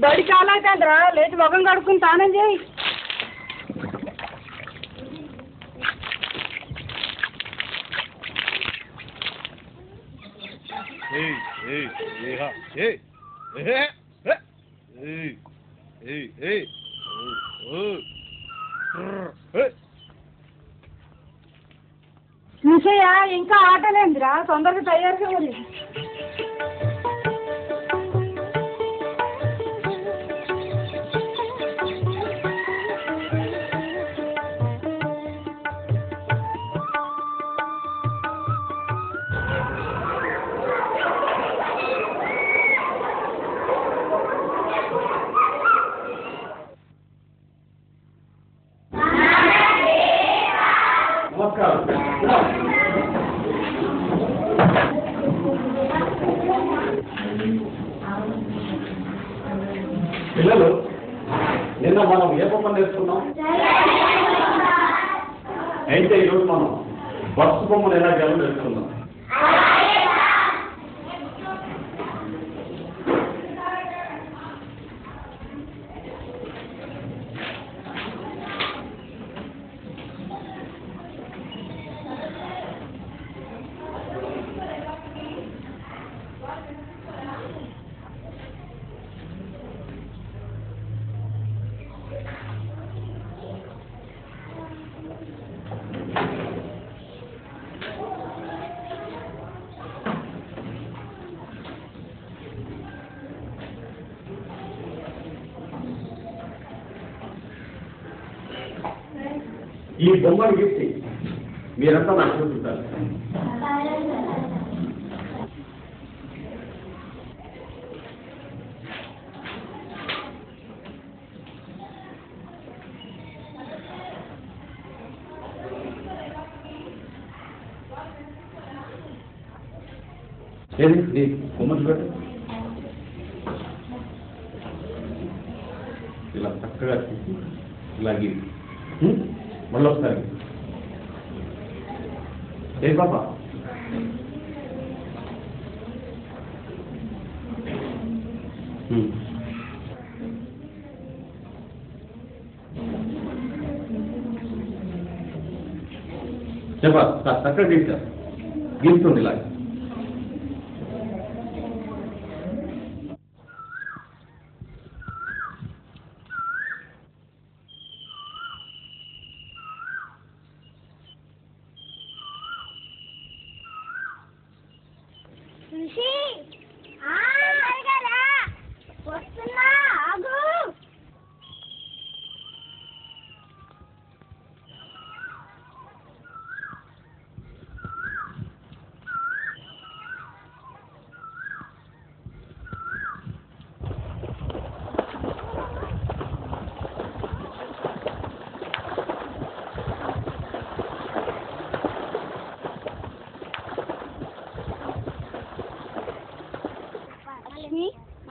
బడి చాలా అవుతుందిరా, లేచి మొగం కడుక్కుని తానం చేయి. నిషయ ఇంకా ఆటలేందిరా, తొందరగా తయారు కావాలి. పిల్లలు, నిన్న మనం ఏ బొమ్మను నేర్చుకున్నాం? అయితే ఈరోజు మనం బస్సు బొమ్మను ఎలా చేయాలో నేర్చుకుందాం. ఈ బొమ్మను గీసి మీరంతా నాకు చూపిస్తారు. ఏది బొమ్మ చూడండి, ఇలా చక్కగా తీసి ఇలా గీసి మళ్ళీ ఒకసారి ఏ పాప చెప్పా చక్కగా గీసా గీస్తుంది ఇలా.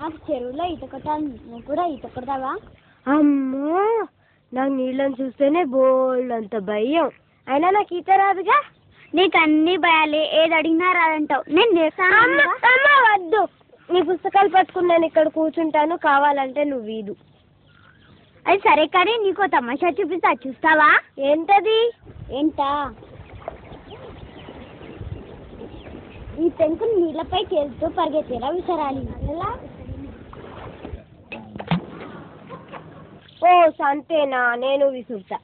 నాకు చెరువులో ఈత కొట్టాలి, నువ్వు కూడా ఈత కొడతావా? అమ్మో, నాకు నీళ్ళని చూస్తేనే బోల్డ్ అంత భయం. అయినా నాకు ఈత రాదుగా. నీకు అన్ని భయాలే, ఏది అడిగినా రాదంటావు. నేను చేస్తాను. వద్దు, నీ పుస్తకాలు పట్టుకుని నేను ఇక్కడ కూర్చుంటాను, కావాలంటే నువ్వు వీదు. అది సరే, కానీ నీకు తమాషా చూపిస్తా, చూస్తావా? ఏంటది? ఏంటా? ఈ పెంకుని నీళ్ళపై తేలుతూ పరిగెత్తేలా విసరాలి. ఓ సంతేనా, నేను విసురుతా.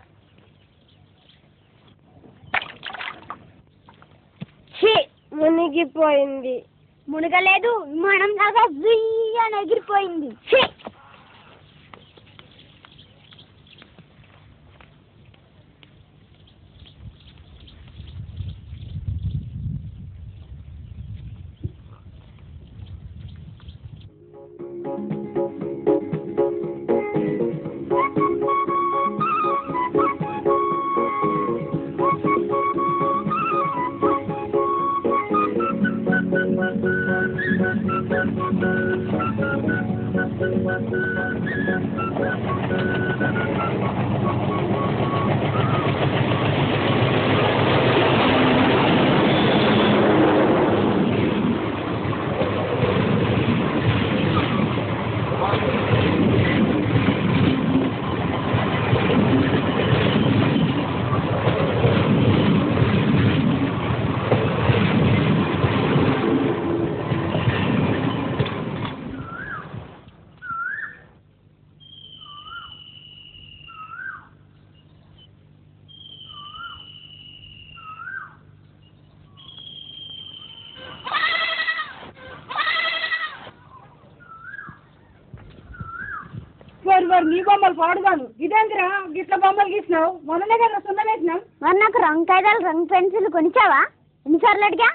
మునిగిపోయింది. మునగలేదు, విమానం లాగా అని ఎగిరిపోయింది. ఈ బొమ్మలు పాడుగాను ఇదేంటిరా గిట్ల బొమ్మలు గీసినావు మొన్ననే కదా సున్నం వేసినాం. మరి నాకు రంగు కాగితాలు రంగు పెన్సిల్ కొనిచ్చావా? ఎన్నిసార్లు అడిగా?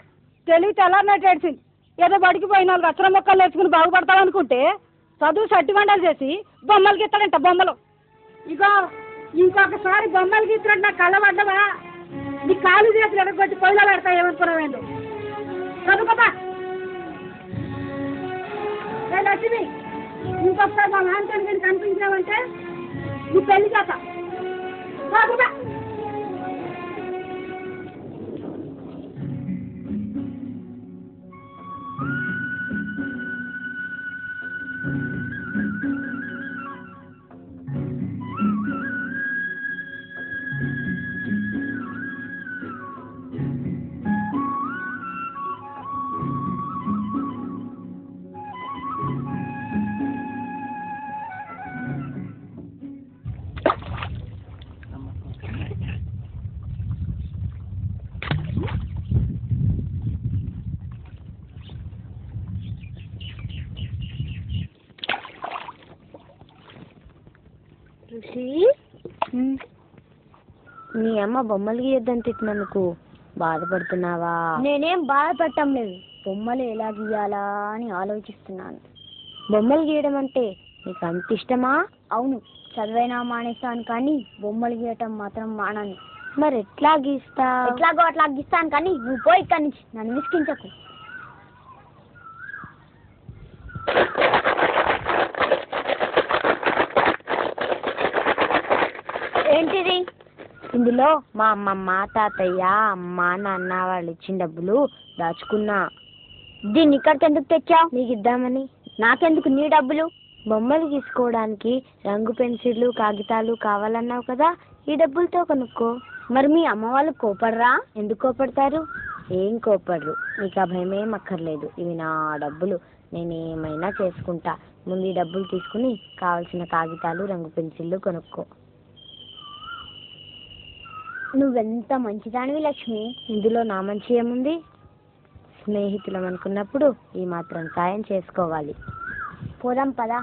తెలివి తెల్లారినట్టు ఏడ్చింది. ఏదో బడికి పోయిన వాళ్ళు అక్షర మొక్కలు నేర్చుకుని బాగుపడతావనుకుంటే చదువు సట్టి మండలు చేసి బొమ్మలు గీస్తాడంట బొమ్మలు. ఇగో ఇంకొకసారి బొమ్మలు గీస్తున్నట్టు నాకు కళ్ళ పడ్డవా నీ కాలు చేతులు ఎడగొట్టి పొయ్యిలో పెడతా ఏమనుకున్నావేందు చదువుకోపా. లక్ష్మి ఇంకొకసారి మా నాన్నతో నేను కనిపించావంటే నీ పెళ్లి చేస్తా. చదువుకోపా. ఋషి, మీ అమ్మ బొమ్మలు గీయొద్దని తిట్టినందుకు బాధపడుతున్నావా? నేనేం బాధపడటం లేదు. బొమ్మలు ఎలా గీయాలా అని ఆలోచిస్తున్నాను. బొమ్మలు గీయడం అంటే నీకు అంత ఇష్టమా? అవును, చదివైనా మానేస్తాను కానీ బొమ్మలు గీయటం మాత్రం మానను. మరి ఎట్లా గీస్తా? ఎట్లాగో అట్లా గీస్తాను కానీ నువ్వు పోయి ఇక్కడి నుంచి నన్ను విసికించకు. ఏంటిది? ఇందులో మా అమ్మమ్మ, తాతయ్య, అమ్మ, నాన్న వాళ్ళు ఇచ్చిన డబ్బులు దాచుకున్నా. దీన్ని ఇక్కడికి ఎందుకు తెచ్చావు? నీకు ఇద్దామని. నాకెందుకు నీ డబ్బులు? బొమ్మలు గీసుకోవడానికి రంగు పెన్సిళ్ళు, కాగితాలు కావాలన్నావు కదా, ఈ డబ్బులతో కొనుక్కో. మరి మీ అమ్మ వాళ్ళు కోపడరా? ఎందుకు కోపడతారు? ఏం కోపడరు. నీకు ఆ భయమేం అక్కర్లేదు. ఇవి నా డబ్బులు, నేనేమైనా చేసుకుంటా. ముందు ఈ డబ్బులు తీసుకుని కావలసిన కాగితాలు, రంగు పెన్సిళ్ళు కొనుక్కో. నువ్వెంత మంచిదానివి లక్ష్మి. ఇందులో నా మంచి ఏముంది? స్నేహితులం అనుకున్నప్పుడు ఈ మాత్రం సాయం చేసుకోవాలి. పోదాం పదా.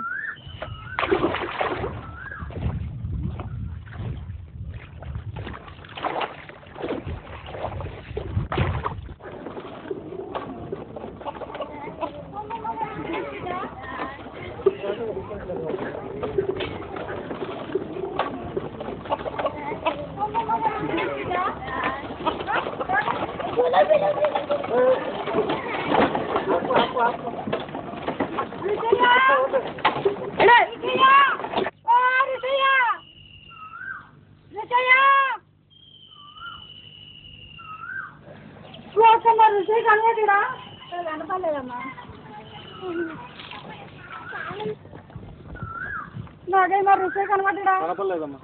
నాకేమో రుచి కనబడ్డా కనపడలేదమ్మా.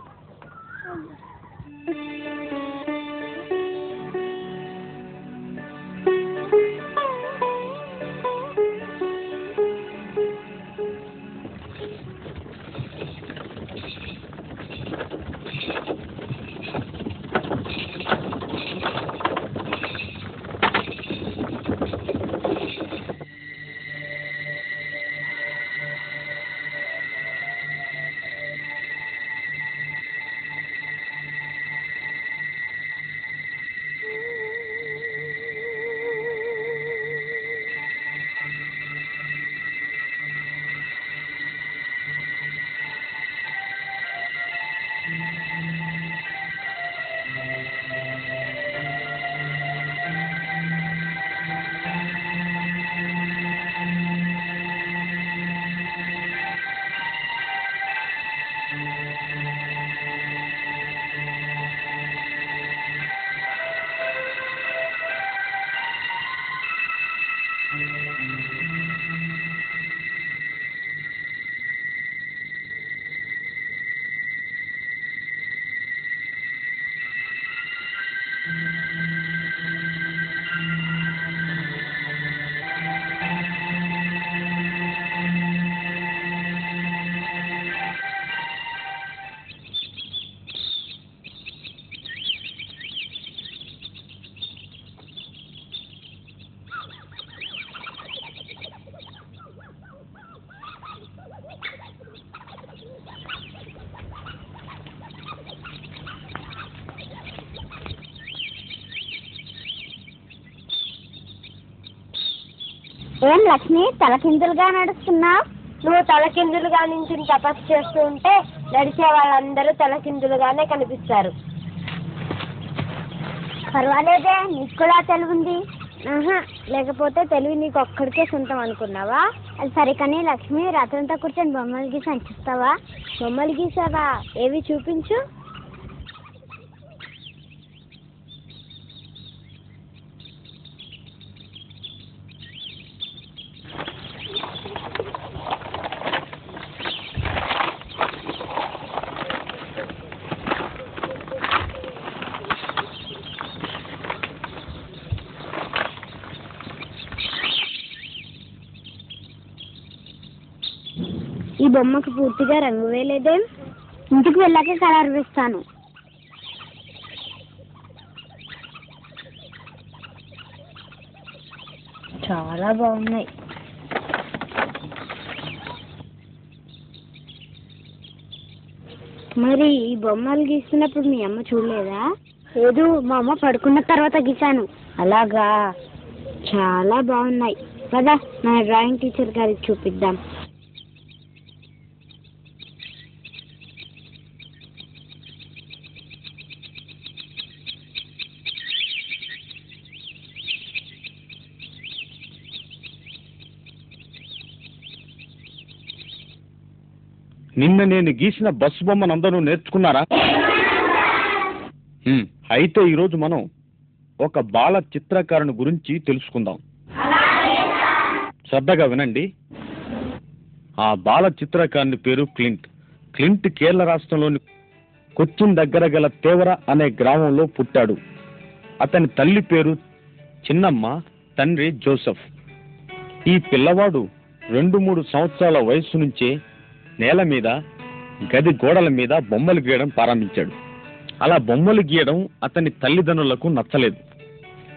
ఏం లక్ష్మి తలకిందులుగా నడుస్తున్నావు? నువ్వు తలకిందులుగా నుంచి తపస్సు చేస్తూ ఉంటే నడిచే వాళ్ళందరూ తలకిందులుగానే కనిపిస్తారు. పర్వాలేదే, నీకు కూడా తెలివింది. లేకపోతే తెలివి నీకు ఒక్కడికే సొంతం అనుకున్నావా? అది సరే కానీ లక్ష్మి, రాత్రంతా కూర్చొని బొమ్మలు గీసి అంచిస్తావా? బొమ్మలు గీసావా? ఏవి చూపించు. ఈ బొమ్మకు పూర్తిగా రంగు వేయలేదేం? ఇంటికి వెళ్ళాక కలర్ వేస్తాను. చాలా బాగున్నాయి. మరి ఈ బొమ్మలు గీస్తున్నప్పుడు మీ అమ్మ చూడలేదా? లేదు, మా అమ్మ పడుకున్న తర్వాత గీసాను. అలాగా, చాలా బాగున్నాయి. కదా మన డ్రాయింగ్ టీచర్ గారికి చూపిద్దాం. నిన్న నేను గీసిన బస్సు బొమ్మను అందరూ నేర్చుకున్నారా? అయితే ఈరోజు మనం ఒక బాల చిత్రకారుని గురించి తెలుసుకుందాం. శ్రద్ధగా వినండి. ఆ బాల చిత్రకారుని పేరు క్లింట్. క్లింట్ కేరళ రాష్ట్రంలోని కొచ్చిన్ దగ్గర గల తేవర అనే గ్రామంలో పుట్టాడు. అతని తల్లి పేరు చిన్నమ్మ, తండ్రి జోసెఫ్. ఈ పిల్లవాడు 2-3 సంవత్సరాల వయసు నుంచే నేల మీద, గది గోడల మీద బొమ్మలు గీయడం ప్రారంభించాడు. అలా బొమ్మలు గీయడం అతని తల్లిదండ్రులకు నచ్చలేదు.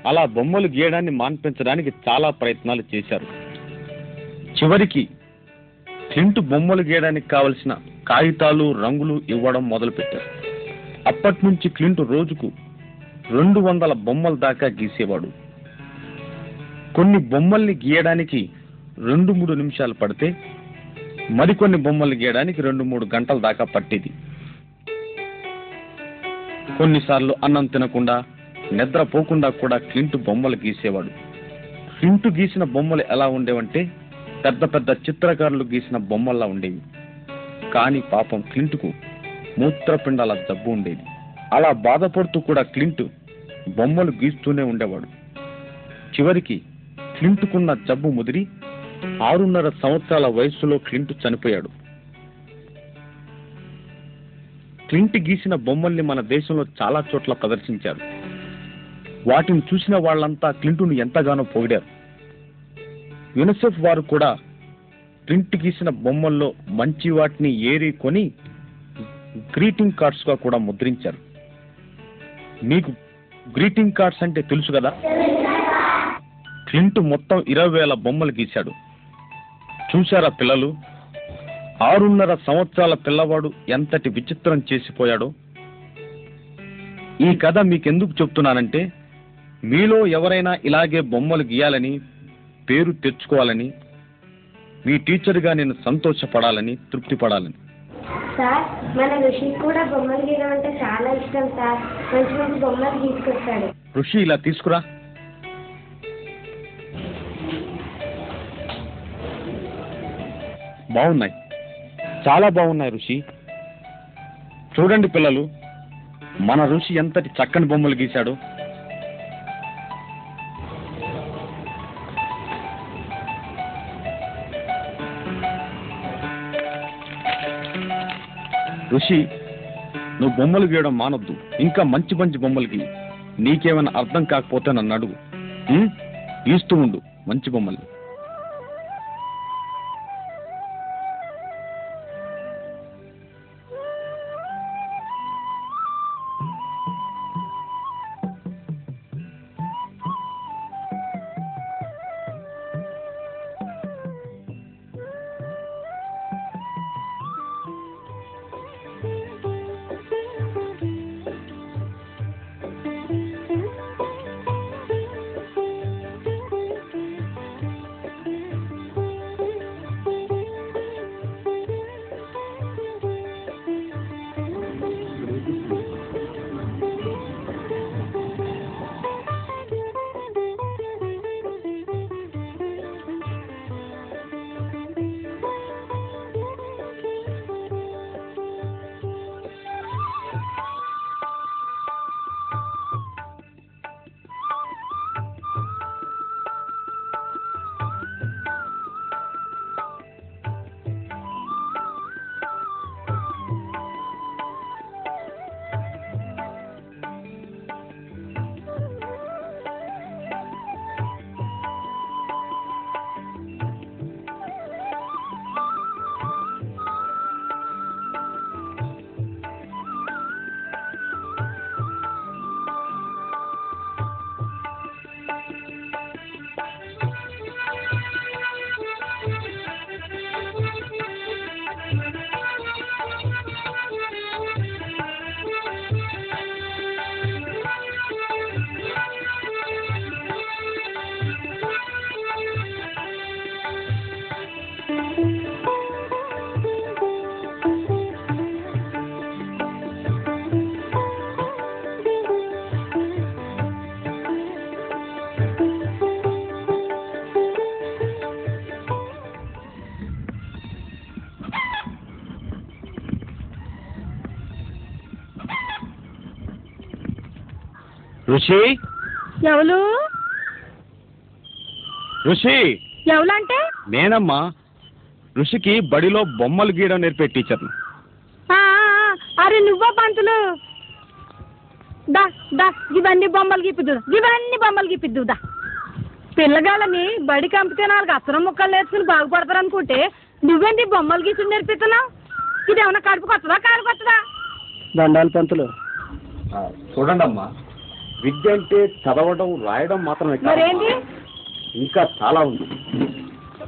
అలా బొమ్మలు గీయడాన్ని మాన్పించడానికి చాలా ప్రయత్నాలు చేశారు. చివరికి క్లింట్ బొమ్మలు గీయడానికి కావలసిన కాగితాలు, రంగులు ఇవ్వడం మొదలుపెట్టారు. అప్పటి నుంచి క్లింట్ రోజుకు 200 బొమ్మల దాకా గీసేవాడు. కొన్ని బొమ్మల్ని గీయడానికి 2-3 నిమిషాలు పడితే మరికొన్ని బొమ్మలు గీయడానికి 2-3 గంటల దాకా పట్టేది. కొన్నిసార్లు అన్నం తినకుండా, నిద్రపోకుండా కూడా క్లింట్ బొమ్మలు గీసేవాడు. క్లింట్ గీసిన బొమ్మలు ఎలా ఉండేవంటే పెద్ద పెద్ద చిత్రకారులు గీసిన బొమ్మల్లా ఉండేవి. కానీ పాపం క్లింట్కు మూత్రపిండాల జబ్బు ఉండేది. అలా బాధపడుతూ కూడా క్లింట్ బొమ్మలు గీస్తూనే ఉండేవాడు. చివరికి క్లింట్కున్న జబ్బు ముదిరి 6.5 సంవత్సరాల వయస్సులో క్లింట్ చనిపోయాడు. క్లింట్ గీసిన బొమ్మల్ని మన దేశంలో చాలా చోట్ల ప్రదర్శించారు. వాటిని చూసిన వాళ్ళంతా క్లింటును ఎంతగానో పొగిడారు. యునిసెఫ్ వారు కూడా క్లింట్ గీసిన బొమ్మల్లో మంచి వాటిని ఏరి కొని గ్రీటింగ్ కార్డ్స్ గా కూడా ముద్రించారు. మీకు గ్రీటింగ్ కార్డ్స్ అంటే తెలుసు కదా? క్లింట్ మొత్తం 20,000 బొమ్మలు గీశాడు. చూశారా పిల్లలు? 6.5 సంవత్సరాల పిల్లవాడు ఎంతటి విచిత్రం చేసిపోయాడో. ఈ కథ మీకెందుకు చెప్తున్నానంటే, మీలో ఎవరైనా ఇలాగే బొమ్మలు గీయాలని, పేరు తెచ్చుకోవాలని, మీ టీచర్గా నేను సంతోషపడాలని, తృప్తి పడాలని. సార్, మన ఋషికి కూడా బొమ్మలు గీయడం అంటే చాలా ఇష్టం సార్. మంచి మంచి బొమ్మలు తీసుకొస్తాడు. ఋషి, ఇలా తీసుకురా. బాగున్నాయి, చాలా బాగున్నాయి ఋషి. చూడండి పిల్లలు, మన ఋషి ఎంతటి చక్కని బొమ్మలు గీశాడు. ఋషి, నువ్వు బొమ్మలు గీయడం మానొద్దు. ఇంకా మంచి మంచి బొమ్మలు గీ. నీకేమైనా అర్థం కాకపోతే నన్ను అడుగు. గీస్తూ ఉండు మంచి బొమ్మలు. ఋషి ఎవరు ఋషి ఎవలంటే నేనమ్మా ఋషికి బడిలో బొమ్మలు గీయడం నేర్పే టీచర్ని. అరే నువ్వా పంతులు? దా దా ఇవన్నీ బొమ్మలు గీపిద్దు దా. పిల్లగాళ్ళని బడి కంపితే 4 అక్షరం ముక్కలు నేర్చుకుని బాగుపడతారు అనుకుంటే నువ్వేంటి బొమ్మలు గీసుడు నేర్పిస్తున్నావు? ఇది ఏమన్నా కడుపు కొత్తదా కాలు కొత్తదా? దండాలు పంతులు. చూడండి అమ్మా, విద్య అంటే చదవడం రాయడం మాత్రమే కాదు, మరేంటి? ఇంకా చాలా ఉంది.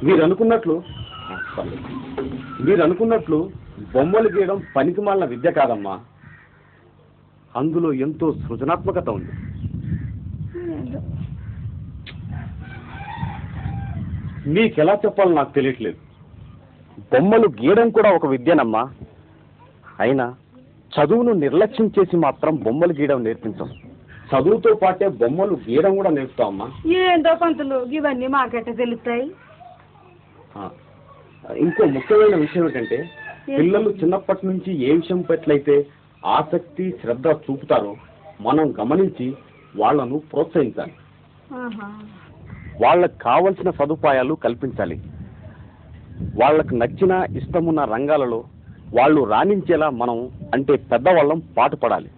మీరు అనుకున్నట్లు బొమ్మలు గీయడం పనికి మాలిన విద్య కాదమ్మా. అందులో ఎంతో సృజనాత్మకత ఉంది. మీకెలా చెప్పాలో నాకు తెలియట్లేదు. బొమ్మలు గీయడం కూడా ఒక విద్యనమ్మా. అయినా చదువును నిర్లక్ష్యం చేసి మాత్రం బొమ్మలు గీయడం నేర్పించాం. చదువుతో పాటే బొమ్మలు గీయడం కూడా నేర్పుతామమ్మా. ఏందో పంతులు ఇవన్నీ మాకెట్ట తెలుస్తాయి? ఇంకో ముఖ్యమైన విషయం ఏంటంటే, పిల్లలు చిన్నప్పటి నుంచి ఏ విషయం పట్లయితే ఆసక్తి శ్రద్ధ చూపుతారో మనం గమనించి వాళ్లను ప్రోత్సహించాలి. వాళ్ళకు కావలసిన సదుపాయాలు కల్పించాలి. వాళ్ళకు నచ్చిన ఇష్టమున్న రంగాలలో వాళ్ళు రాణించేలా మనం అంటే పెద్దవాళ్ళం పాటుపడాలి.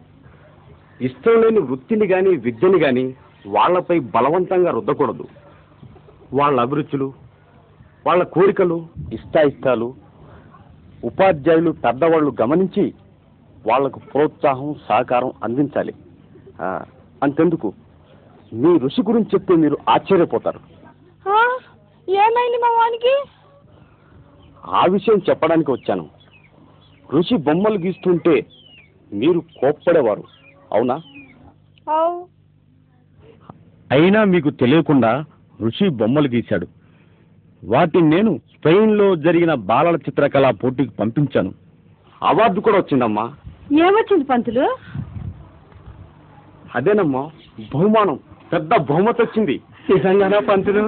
ఇష్టం లేని వృత్తిని కానీ విద్యని కానీ వాళ్లపై బలవంతంగా రుద్దకూడదు. వాళ్ళ అభిరుచులు, వాళ్ళ కోరికలు, ఇష్టాయిష్టాలు ఉపాధ్యాయులు పెద్దవాళ్ళు గమనించి వాళ్లకు ప్రోత్సాహం సహకారం అందించాలి. అంతెందుకు, మీ ఋషి గురించి చెప్తే మీరు ఆశ్చర్యపోతారు. ఏమైంది మా వానికి? ఆ విషయం చెప్పడానికి వచ్చాను. ఋషి బొమ్మలు గీస్తుంటే మీరు కోప్పడేవారు, అవునా? అయినా మీకు తెలియకుండా ఋషి బొమ్మలు గీశాడు. వాటిని నేను స్పెయిన్లో జరిగిన బాలల చిత్రకళా పోటీకి పంపించాను. అవార్డు కూడా వచ్చిందమ్మా. ఏమొచ్చింది పంతులు? అదేనమ్మా బహుమానం, పెద్ద బహుమతి వచ్చింది. నిజంగానా పంతులు?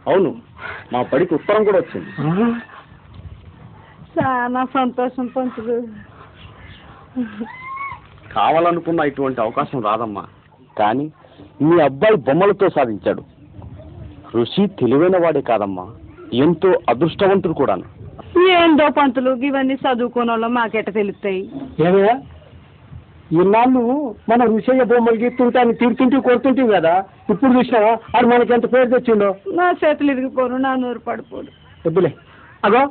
అవును, మా బడికి ఉత్తరం కూడా వచ్చింది. చాలా సంతోషం పంతులు. కావాలనుకున్న ఇటువంటి అవకాశం రాదమ్మా. కానీ మీ అబ్బాయి బొమ్మలతో సాధించాడు. ఋషి తెలివైన వాడే కాదమ్మా, ఎంతో అదృష్టవంతుడు కూడాను. ఏందో పంతులు ఇవన్నీ చదువుకోని వాళ్ళు మాకెట్ట తెలుస్తాయి? ఏమయ్యా, ఇన్నాళ్ళు మన ఋషయ్య బొమ్మలు గీస్తుంటే ఆయన తిడుతుంటే కొడుతుంటే కదా, ఇప్పుడు చూసినావా అది మనకి ఎంత పేరు తెచ్చిండో. నా చేతులు ఇరిగిపోరు, నా నూరు పడిపోడు. వద్దులే, అగో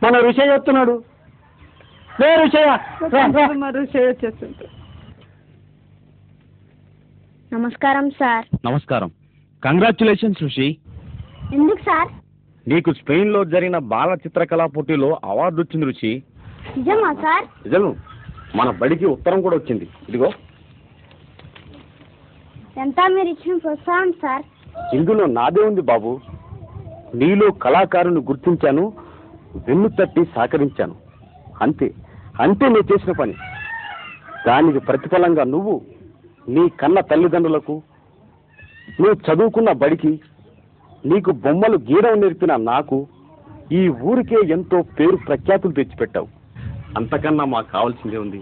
మన ఋషయ్య వస్తున్నాడు. రే ఋషయ్య, మరి వచ్చేస్తుంటారు. నమస్కారం సార్. నమస్కారం. కంగ్రాచ్యులేషన్స్ ఋషి. ఎందుకు సార్? నీకు స్పెయిన్లో జరిగిన బాల చిత్రకళా పోటీలో అవార్డు వచ్చింది ఋషి. నిజమా సార్? నిజం. మన బడికి ఉత్తరం కూడా వచ్చింది. ఇదిగో. ఎంత మీరు ఇచ్చిన ప్రోత్సాహం సార్. ఇందులో నాదే ఉంది బాబు. నీలో కళాకారుని గుర్తించాను, వెన్ను తట్టి సహకరించాను. అంతే అంతే నేను చేసిన పని. దానికి ప్రతిఫలంగా నువ్వు నీ కన్న తల్లిదండ్రులకు, నువ్వు చదువుకున్న బడికి, నీకు బొమ్మలు గీయడం నేర్పిన నాకు, ఈ ఊరికే ఎంతో పేరు ప్రఖ్యాతులు తెచ్చిపెట్టావు. అంతకన్నా మాకు కావాల్సిందే ఉంది.